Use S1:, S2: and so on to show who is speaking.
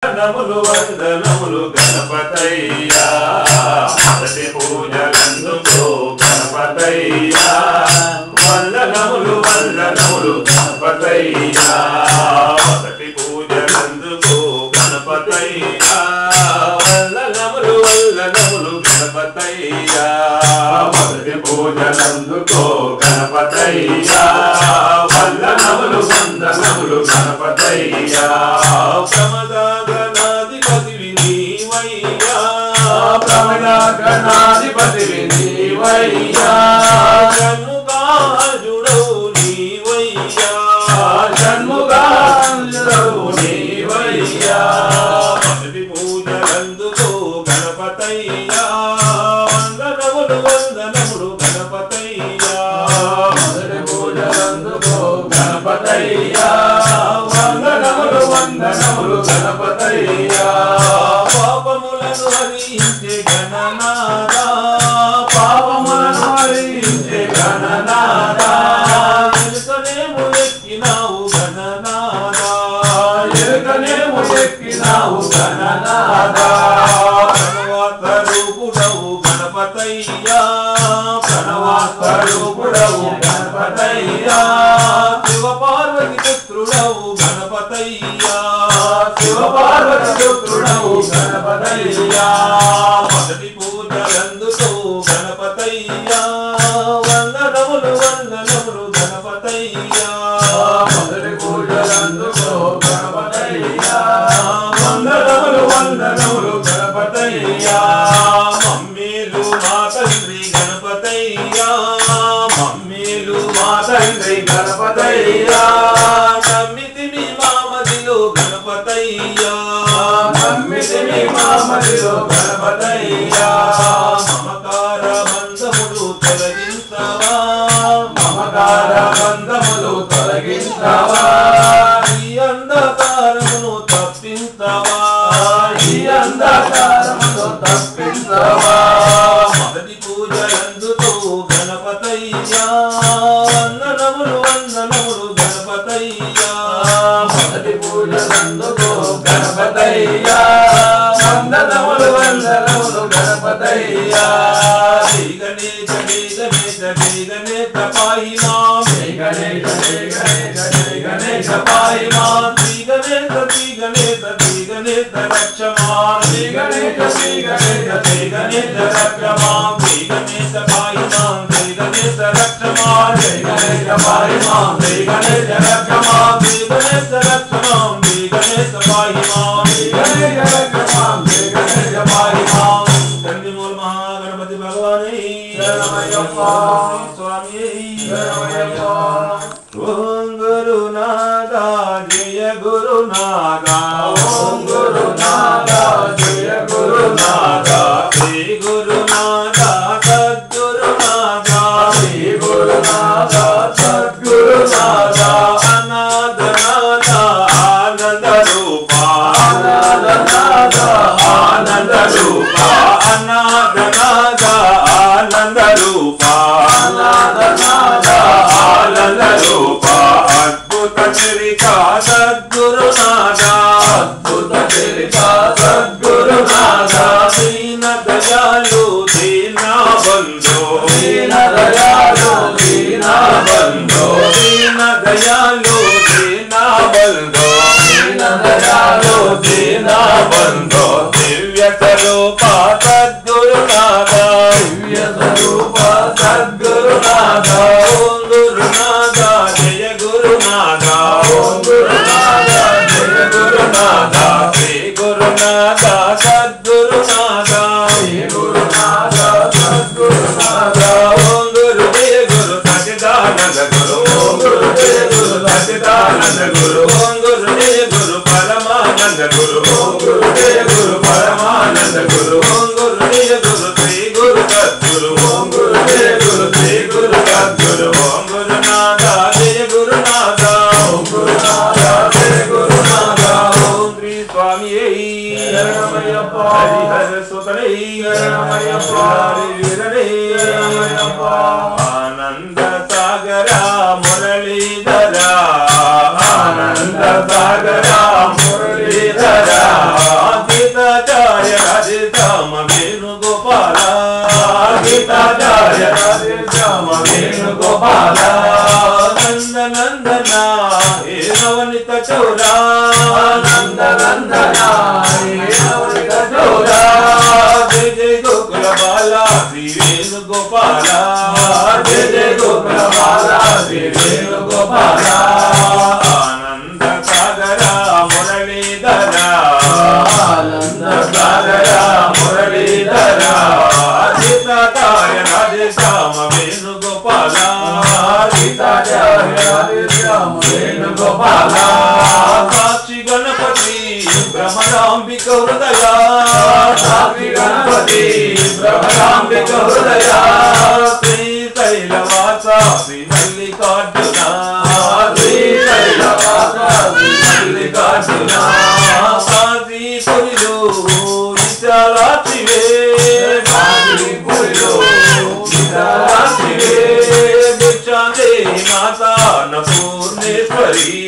S1: నములు వందనములు గణపతయ్యా మొదటి పూజలందుకో గణపతయ్యా వందనములు గణపతయ్యా మొదటి పూజలందుకో గణపతయ్యా వందనములు గణపతయ్యా మొదటి పూజలందుకో గణపతయ్యా వందనములు గణపతయ్యా ప్రమదాగణాధిపతివి నీవయ్యా ప్రమదాగణాధిపతివి నీవయ్యా షణ్ముఖార్జునవు నీవయ్యా షణ్ముఖార్జునవు నీవయ్యా మొదటి పూజలందుకో గణపతయ్యా వందనములు గణపతయ్యా మొదటి పూజలందుకో గణపతయ్యా వందనములు గణపతయ్యా పాపములను హరించే గణనాదా పాపములను హరించే గణనాదా ఎరుకనేము ఎక్కినావు గణనాదా ఎరుకనేము ఎక్కినావు గణనాదా ప్రణవాస్వరూపుడవు గణపతయ్యా ప్రణవాస్వరూపుడవు గణపతయ్యా శివపార్వతి పుత్రుడవు గణపతయ్యా శివపార్వతి పుత్రుడవు గణపతయ్యా మొదటి పూజలందుకో గణపతయ్యా వందనములు గణపతయ్యా మొదటి పూజలందుకో గణపతయ్యా వందనములు గణపతయ్యా మమ్మీలు మా తండ్రి గణపతయ్యా మమ్మీలు మా తండ్రి గణపతయ్యా నమ్మితిమి మామదిలో గణపతయ్యా నమ్మితిమి మామదిలో గణపతయ్యా మమకార బంధములు తొలగించవా మమకార బంధములు తొలగించవా ఈ అంధకారమును తప్పించవా ఈ అంధకారమును తప్పించవా మొదటి పూజలందుకో గణపతయ్యా వందనములు గణపతయ్యా మొదటి పూజలందుకో గణపతయ్యా వందనములు గణపతయ్యా శ్రీ గణేశ గణేశ పాయి మాం శ్రీ గణేశ గణేశ పాయి మాం శ్రీ గణేశ రక్ష మాం శ్రీ గణేశ రక్ష మాం శ్రీ గణేశ పాయి మాం శ్రీ గణేశ రక్ష మాం శ్రీ గణేశ పాయి మాం శ్రీ గణేశ రక్ష మాం శ్రీ గణేశ రక్ష మాం శ్రీ గణేశ పాయి మాం శ్రీ గణేశ రక్ష మాం శ్రీ గణేశ పాయి మాం తండ్రి మూల మహాగణపతి భగవానే శరణమయ్యప్ప స్వామి శరణమయ్యప్ప ఓం గురునాథ జయ గురునాథ ఓం గురునాథ జయ గురునాథ శ్రీ గురునాథ సద్గురునాథ శ్రీ గురునాథ సద్గురునాథ అనాథనాథ ఆనంద రూప అనాథనాథ ఆనంద రూప అనాథనాథ ఆనంద రూప అనాథనాథ ఆనంద రూప అద్భుత చరిత సద్గురునాథ అద్భుత చరిత సద్గురునాథ దీన దయాలు దీన బంధో దీన దయాలు దీన బంధో దీన దయాలు దీన బంధో దీన దయాలు దీన బంధో దివ్య స్వరూప సద్గురునాథ దివ్య స్వరూప సద్గురునాథ ఓం గురునాథ జయ గురునాథ ఓం గురునాథ జయ గురునాథ శ్రీ గురునాథ సద్గురునాథ శ్రీ గురునాథ సద్గురునాథ ఓం గురు జయ గురు సచిదానంద గురు ఓం గురు జయ గురు సచిదానంద గురు ఓం గురు జయ గురు పరమానంద గురు ఓం గురు జయ గురు పరమానంద గురు ఓం గురు జయ గురు శ్రీ గురు సద్గురు ఓం గురు జయ గురు శ్రీ గురు సద్గురు ఓం గురునాథ జయ గురునాథ ఓం గురునాథ జయ గురునాథ ఓం శ్రీ స్వామి శరణమయ్యప్ప హరిహర సుతనే శరణమయ్యప్ప హరి వీరనే శరణమయ్యప్ప ఆనంద సాగర మురళీధర ఆనంద సాగర మురళీధర भ्रमरांबिक हृदया साक्षी गणपति भ्रमरांबिक हृदया श्रीशैलवासा श्रीमल्लिकार्जुना श्रीशैलवासा श्रीमल्लिकार्जुना काशीपुरिलो विशालाक्षिवे काशीपुरिलो विशालाक्षिवे भिक्षां देहि माता अन्नपूर्णेश्वरी